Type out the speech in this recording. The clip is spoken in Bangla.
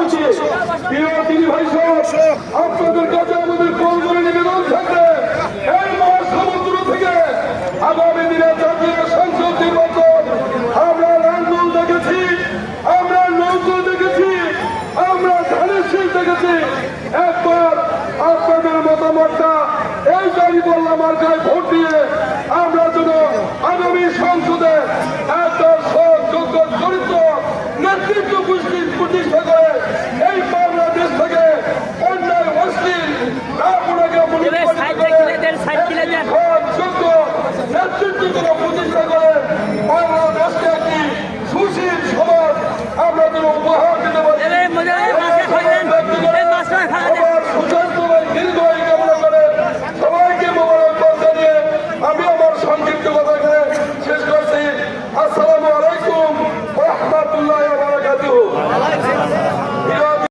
বলছি প্রিয় তিনি ভাই সব আপনাদের কাছে আমাদের কল করে নিবেদন থাকবে এই মহাসমুদ্র থেকে আগামী দিনে জাতীয় সংসদ নির্বাচন আমরা লাঙ্গল দেখেছি, আমরা নৌকো দেখেছি, আমরা ধানের শীষ দেখেছি। একবার আপনাদের মতামতটা এই দাঁড়িপাল্লা মার্কায় ভোট দিয়ে আমরা যেন আগামী সংসদে একটা সৎ যোগ্য চরিত্র নেতৃত্ব প্রতিষ্ঠা